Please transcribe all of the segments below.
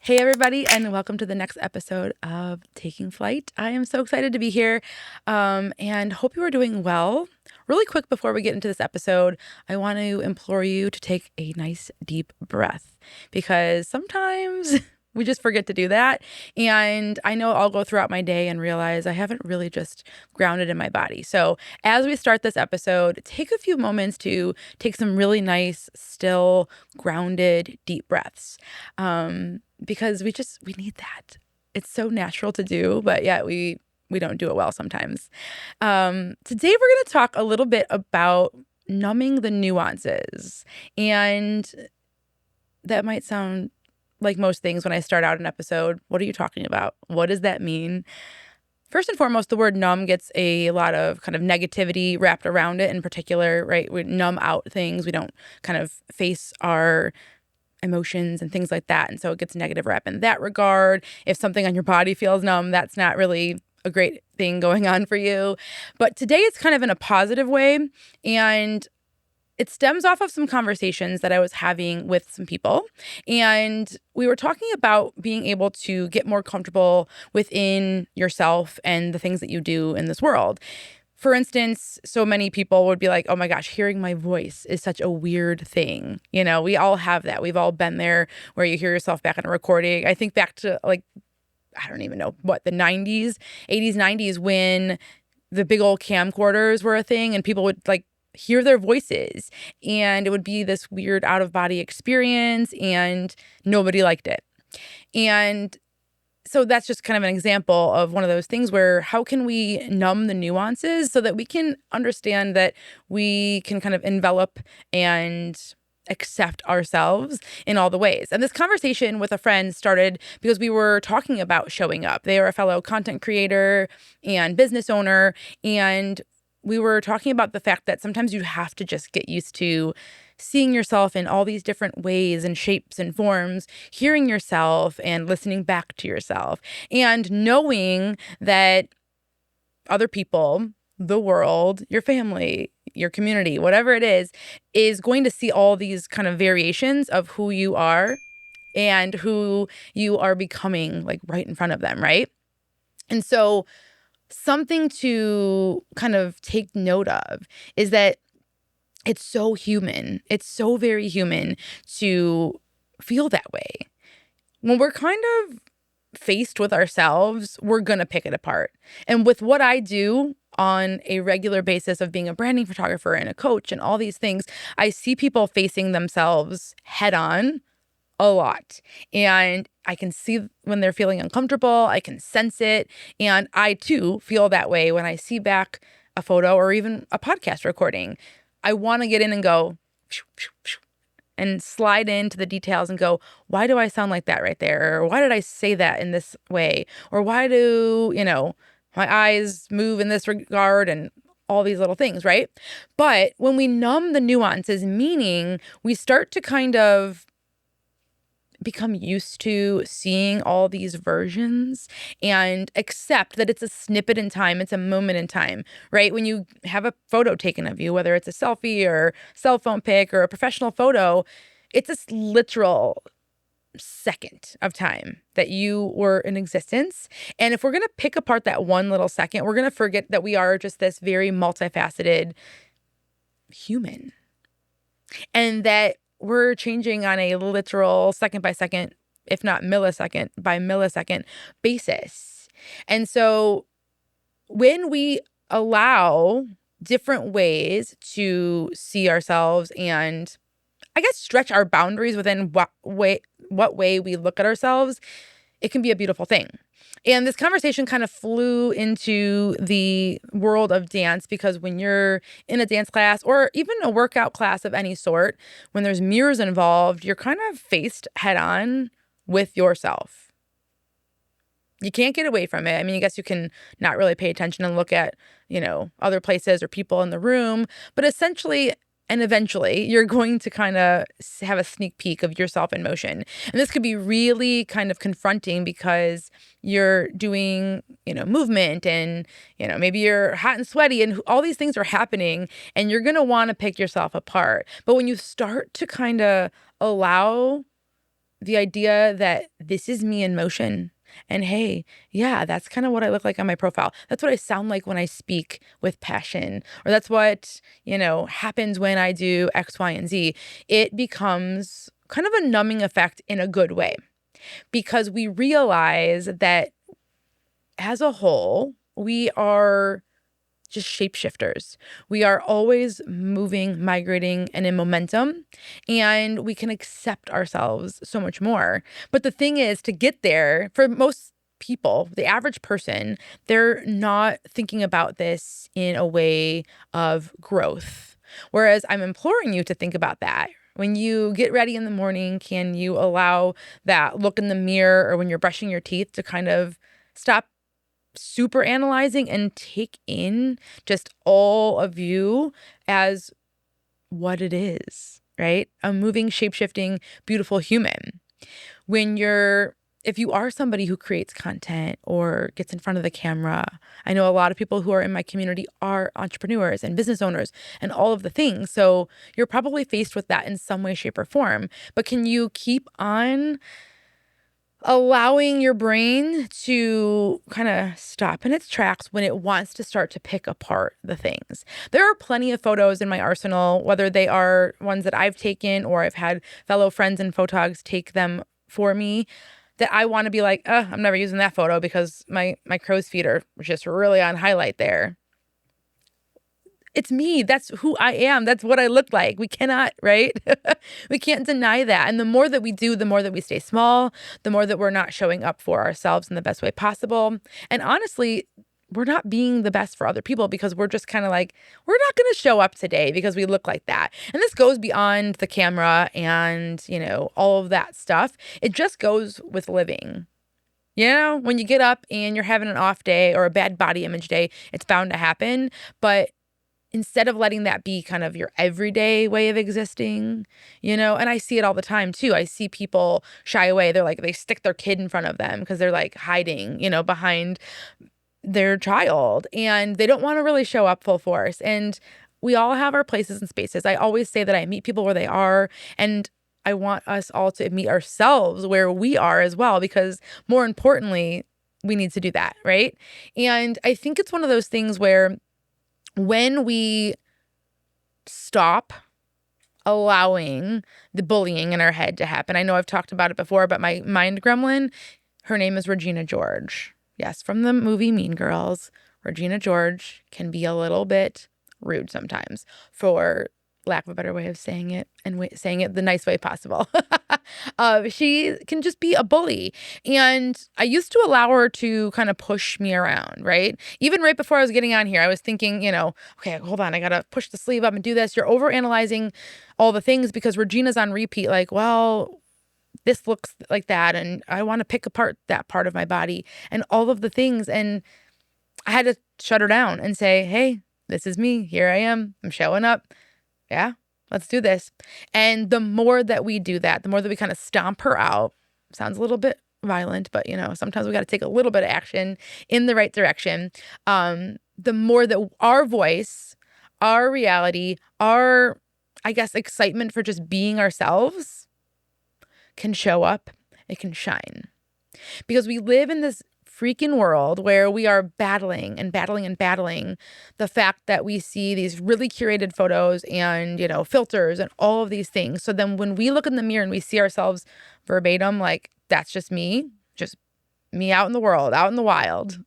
Hey, everybody, and welcome to the next episode of Taking Flight. I am so excited to be here and hope you are doing well. Really quick before we get into this episode, I want to implore you to take a nice deep breath because sometimes we just forget to do that. And I know I'll go throughout my day and realize I haven't really just grounded in my body. So as we start this episode, take a few moments to take some really nice, still, grounded, deep breaths. Because we need that. It's so natural to do, but yet we don't do it well sometimes. Today we're going to talk a little bit about numbing the nuances. And that might sound like most things when I start out an episode. What are you talking about? What does that mean? First and foremost, the word numb gets a lot of kind of negativity wrapped around it in particular, right? We numb out things. We don't kind of face our emotions and things like that. And so it gets negative rep in that regard. If something on your body feels numb, that's not really a great thing going on for you. But today it's kind of in a positive way. And it stems off of some conversations that I was having with some people. And we were talking about being able to get more comfortable within yourself and the things that you do in this world. For instance, so many people would be like, oh my gosh, hearing my voice is such a weird thing. You know, we all have that. We've all been there where you hear yourself back on a recording. I think back to I don't even know what, the 90s, 80s, 90s, when the big old camcorders were a thing and people would hear their voices and it would be this weird out of body experience and nobody liked it. And so that's just kind of an example of one of those things where how can we numb the nuances so that we can understand that we can kind of envelop and accept ourselves in all the ways. And this conversation with a friend started because we were talking about showing up. They are a fellow content creator and business owner, and we were talking about the fact that sometimes you have to just get used to seeing yourself in all these different ways and shapes and forms, hearing yourself and listening back to yourself, and knowing that other people, the world, your family, your community, whatever it is going to see all these kind of variations of who you are and who you are becoming right in front of them, right? And so something to kind of take note of is that it's so human. It's so very human to feel that way. When we're kind of faced with ourselves, we're going to pick it apart. And with what I do on a regular basis of being a branding photographer and a coach and all these things, I see people facing themselves head on a lot. And I can see when they're feeling uncomfortable. I can sense it. And I too feel that way when I see back a photo or even a podcast recording. I want to get in and go and slide into the details and go, why do I sound like that right there? Or why did I say that in this way? Or why do, my eyes move in this regard and all these little things, right? But when we numb the nuances, meaning we start to kind of become used to seeing all these versions and accept that it's a snippet in time, it's a moment in time, right? When you have a photo taken of you, whether it's a selfie or cell phone pic or a professional photo, it's this literal second of time that you were in existence. And if we're going to pick apart that one little second, we're going to forget that we are just this very multifaceted human. And that we're changing on a literal second by second, if not millisecond by millisecond basis. And so when we allow different ways to see ourselves and I guess stretch our boundaries within what way we look at ourselves, it can be a beautiful thing. And this conversation kind of flew into the world of dance because when you're in a dance class or even a workout class of any sort, when there's mirrors involved, you're kind of faced head on with yourself. You can't get away from it. I mean, I guess you can not really pay attention and look at, other places or people in the room, but essentially and eventually you're going to kind of have a sneak peek of yourself in motion. And this could be really kind of confronting because you're doing, movement and, maybe you're hot and sweaty and all these things are happening and you're going to want to pick yourself apart. But when you start to kind of allow the idea that this is me in motion. And hey, yeah, that's kind of what I look like on my profile. That's what I sound like when I speak with passion, or that's what, happens when I do X, Y, and Z. It becomes kind of a numbing effect in a good way, because we realize that as a whole, we are just shapeshifters. We are always moving, migrating, and in momentum, and we can accept ourselves so much more. But the thing is, to get there, for most people, the average person, they're not thinking about this in a way of growth. Whereas I'm imploring you to think about that. When you get ready in the morning, can you allow that look in the mirror, or when you're brushing your teeth, to kind of stop super analyzing and take in just all of you as what it is, right? A moving, shape-shifting, beautiful human. If you are somebody who creates content or gets in front of the camera, I know a lot of people who are in my community are entrepreneurs and business owners and all of the things. So you're probably faced with that in some way, shape, or form. But can you keep on allowing your brain to kind of stop in its tracks when it wants to start to pick apart the things? There are plenty of photos in my arsenal, whether they are ones that I've taken or I've had fellow friends and photogs take them for me, that I want to be like, I'm never using that photo because my crow's feet are just really on highlight there. It's me. That's who I am. That's what I look like. We cannot, right? We can't deny that. And the more that we do, the more that we stay small, the more that we're not showing up for ourselves in the best way possible. And honestly, we're not being the best for other people, because we're just kind of like, we're not going to show up today because we look like that. And this goes beyond the camera and, all of that stuff. It just goes with living. When you get up and you're having an off day or a bad body image day, it's bound to happen. But instead of letting that be kind of your everyday way of existing, and I see it all the time too. I see people shy away. They're like, they stick their kid in front of them because they're like hiding, behind their child, and they don't want to really show up full force. And we all have our places and spaces. I always say that I meet people where they are, and I want us all to meet ourselves where we are as well, because more importantly, we need to do that, right? And I think it's one of those things where when we stop allowing the bullying in our head to happen. I know I've talked about it before, but my mind gremlin, her name is Regina George. Yes, from the movie Mean Girls. Regina George can be a little bit rude sometimes, for lack of a better way of saying it, and saying it the nice way possible. She can just be a bully. And I used to allow her to kind of push me around, right? Even right before I was getting on here, I was thinking, okay, hold on, I got to push the sleeve up and do this. You're overanalyzing all the things because Regina's on repeat, like, well, this looks like that, and I want to pick apart that part of my body and all of the things. And I had to shut her down and say, hey, this is me. Here I am. I'm showing up. Yeah, let's do this. And the more that we do that, the more that we kind of stomp her out, sounds a little bit violent, but sometimes we got to take a little bit of action in the right direction. The more that our voice, our reality, our, I guess, excitement for just being ourselves can show up, it can shine. Because we live in this freaking world where we are battling and battling and battling the fact that we see these really curated photos and, filters and all of these things. So then when we look in the mirror and we see ourselves verbatim, like, that's just me out in the world, out in the wild,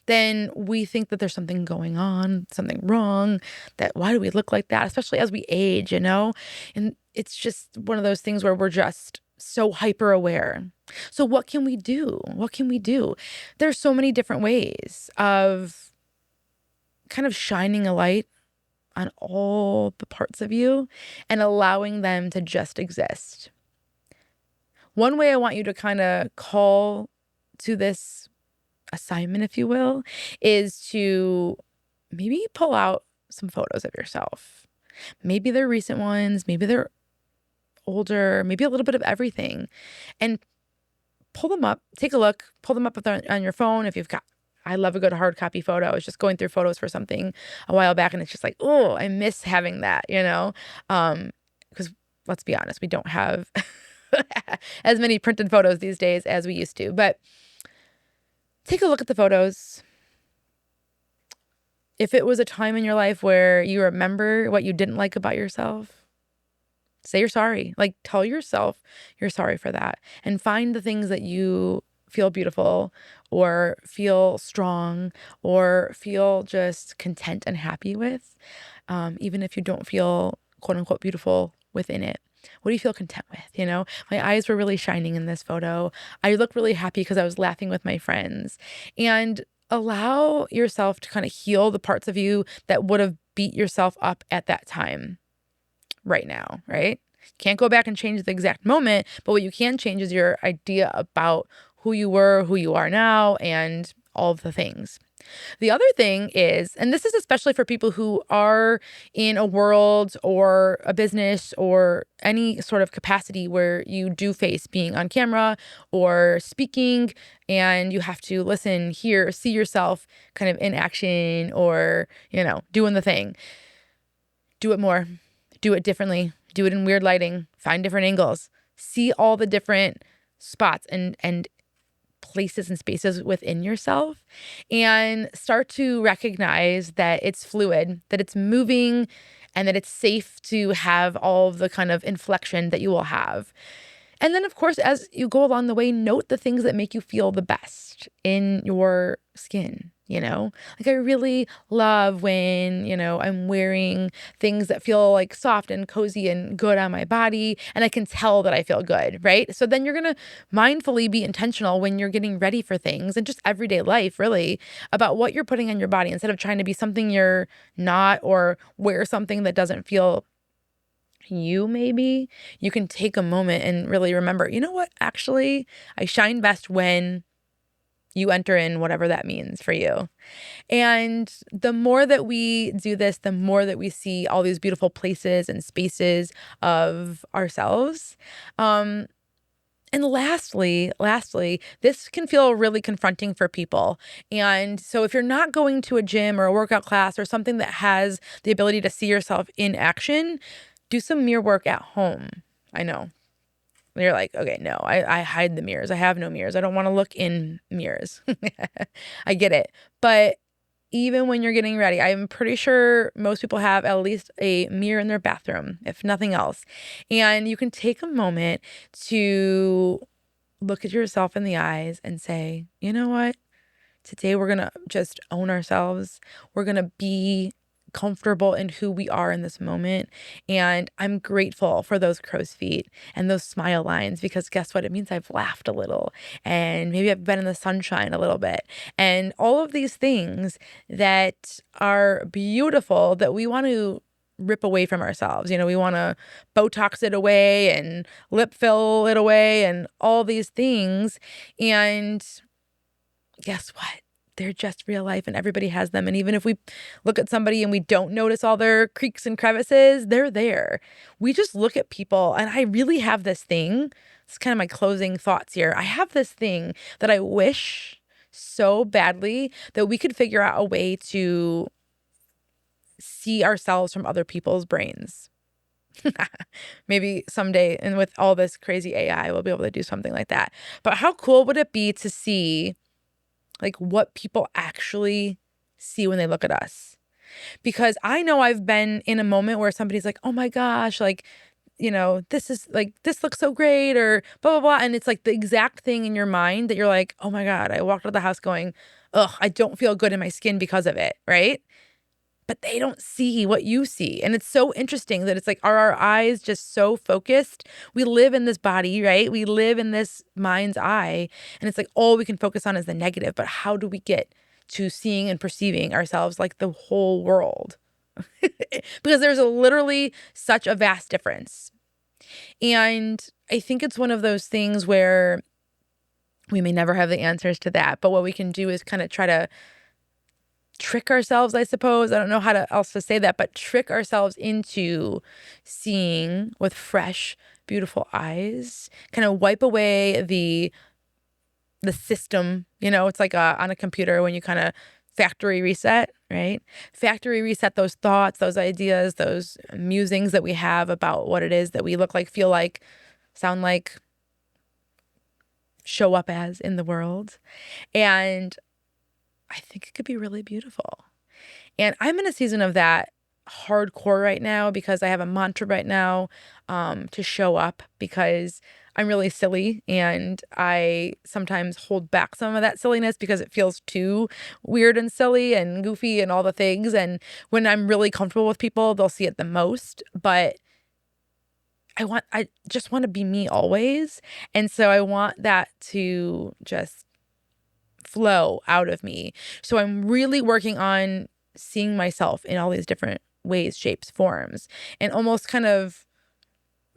then we think that there's something going on, something wrong, that why do we look like that, especially as we age, And it's just one of those things where we're just so hyper aware. So what can we do? What can we do? There's so many different ways of kind of shining a light on all the parts of you and allowing them to just exist. One way I want you to kind of call to this assignment, if you will, is to maybe pull out some photos of yourself. Maybe they're recent ones, maybe they're older, maybe a little bit of everything, and pull them up, take a look, pull them up on your phone. If you've got, I love a good hard copy photo. I was just going through photos for something a while back, and it's just like, oh, I miss having that, because let's be honest, we don't have as many printed photos these days as we used to. But take a look at the photos. If it was a time in your life where you remember what you didn't like about yourself, say you're sorry. Like, tell yourself you're sorry for that, and find the things that you feel beautiful or feel strong or feel just content and happy with, even if you don't feel quote unquote beautiful within it. What do you feel content with? My eyes were really shining in this photo. I look really happy because I was laughing with my friends. And allow yourself to kind of heal the parts of you that would have beat yourself up at that time right now, right? Can't go back and change the exact moment, but what you can change is your idea about who you were, who you are now, and all of the things. The other thing is, and this is especially for people who are in a world or a business or any sort of capacity where you do face being on camera or speaking and you have to listen, hear, see yourself kind of in action or, doing the thing. Do it more. Do it differently. Do it in weird lighting. Find different angles. See all the different spots and places and spaces within yourself, and start to recognize that it's fluid, that it's moving, and that it's safe to have all of the kind of inflection that you will have. And then, of course, as you go along the way, note the things that make you feel the best in your skin. Like I really love when, I'm wearing things that feel like soft and cozy and good on my body, and I can tell that I feel good, right? So then you're going to mindfully be intentional when you're getting ready for things and just everyday life, really, about what you're putting on your body instead of trying to be something you're not or wear something that doesn't feel you. Maybe you can take a moment and really remember, you know what, actually, I shine best when you enter in whatever that means for you. And the more that we do this, the more that we see all these beautiful places and spaces of ourselves. And lastly, this can feel really confronting for people. And so if you're not going to a gym or a workout class or something that has the ability to see yourself in action, do some mirror work at home. I know. You're like, okay, no, I hide the mirrors. I have no mirrors. I don't want to look in mirrors. I get it. But even when you're getting ready, I'm pretty sure most people have at least a mirror in their bathroom, if nothing else. And you can take a moment to look at yourself in the eyes and say, you know what? Today we're going to just own ourselves. We're going to be comfortable in who we are in this moment. And I'm grateful for those crow's feet and those smile lines, because guess what? It means I've laughed a little and maybe I've been in the sunshine a little bit, and all of these things that are beautiful that we want to rip away from ourselves. We want to Botox it away and lip fill it away and all these things. And guess what? They're just real life and everybody has them. And even if we look at somebody and we don't notice all their creaks and crevices, they're there. We just look at people, and I really have this thing. It's kind of my closing thoughts here. I have this thing that I wish so badly that we could figure out a way to see ourselves from other people's brains. Maybe someday, and with all this crazy AI, we'll be able to do something like that. But how cool would it be to see like what people actually see when they look at us? Because I know I've been in a moment where somebody's like, oh my gosh, like, this is like, this looks so great, or blah, blah, blah. And it's like the exact thing in your mind that you're like, oh my God, I walked out of the house going, ugh, I don't feel good in my skin because of it. Right. But they don't see what you see. And it's so interesting that it's like, are our eyes just so focused? We live in this body, right? We live in this mind's eye. And it's like all we can focus on is the negative. But how do we get to seeing and perceiving ourselves like the whole world? Because there's literally such a vast difference. And I think it's one of those things where we may never have the answers to that. But what we can do is kind of try to trick ourselves, I suppose. I don't know how else to say that, but trick ourselves into seeing with fresh, beautiful eyes, kind of wipe away the system. It's like on a computer when you kind of factory reset, right? Factory reset those thoughts, those ideas, those musings that we have about what it is that we look like, feel like, sound like, show up as in the world. And I think it could be really beautiful. And I'm in a season of that hardcore right now because I have a mantra right now to show up, because I'm really silly and I sometimes hold back some of that silliness because it feels too weird and silly and goofy and all the things. And when I'm really comfortable with people, they'll see it the most. But I just want to be me always. And so I want that to just flow out of me. So I'm really working on seeing myself in all these different ways, shapes, forms, and almost kind of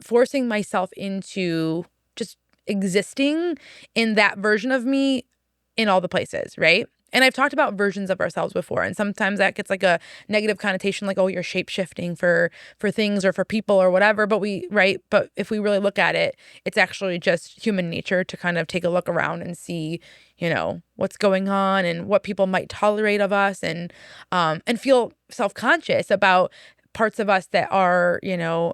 forcing myself into just existing in that version of me in all the places, right? And I've talked about versions of ourselves before, and sometimes that gets like a negative connotation, like, oh, you're shapeshifting for things or for people or whatever. But but if we really look at it, it's actually just human nature to kind of take a look around and see, what's going on and what people might tolerate of us, and feel self-conscious about parts of us that are,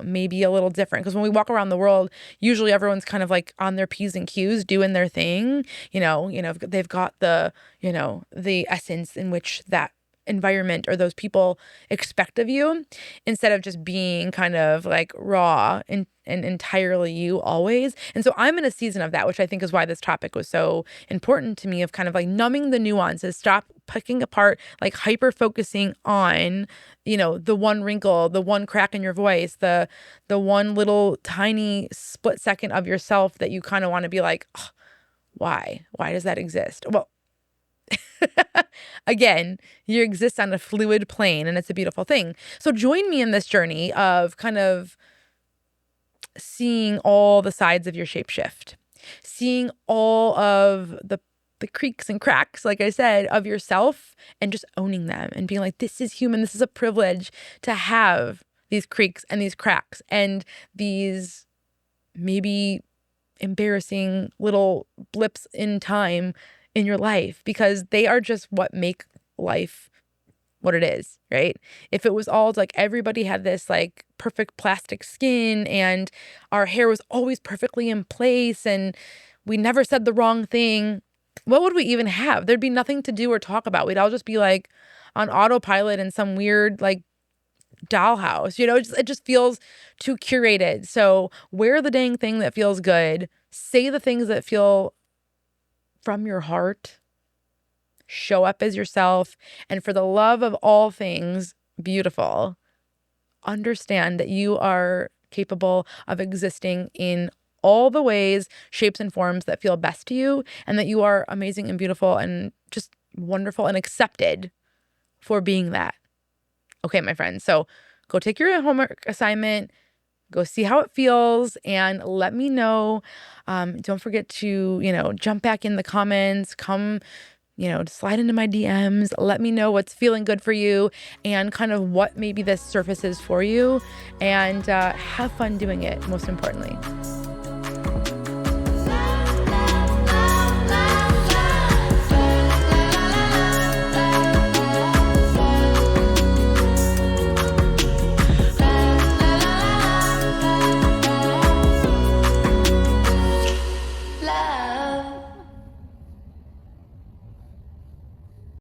maybe a little different. Because when we walk around the world, usually everyone's kind of like on their P's and Q's doing their thing. They've got the essence in which that environment or those people expect of you, instead of just being kind of like raw and entirely you always. And so I'm in a season of that, which I think is why this topic was so important to me, of kind of like numbing the nuances, stop picking apart, like hyper focusing on, the one wrinkle, the one crack in your voice, the one little tiny split second of yourself that you kind of want to be like, oh, why does that exist? Well, again, you exist on a fluid plane, and it's a beautiful thing. So join me in this journey of kind of seeing all the sides of your shapeshift, seeing all of the creaks and cracks, like I said, of yourself, and just owning them and being like, this is human. This is a privilege to have these creaks and these cracks and these maybe embarrassing little blips in time in your life, because they are just what make life what it is, right? If it was all like everybody had this like perfect plastic skin and our hair was always perfectly in place and we never said the wrong thing, what would we even have? There'd be nothing to do or talk about. We'd all just be like on autopilot in some weird like dollhouse, it just feels too curated. So wear the dang thing that feels good. Say the things that feel from your heart. Show up as yourself. And for the love of all things beautiful, understand that you are capable of existing in all the ways, shapes, and forms that feel best to you, and that you are amazing and beautiful and just wonderful and accepted for being that. Okay, my friends. So go take your homework assignment, go see how it feels, and let me know. Don't forget to, jump back in the comments, come, slide into my DMs, let me know what's feeling good for you and kind of what maybe this surfaces for you, and have fun doing it, most importantly.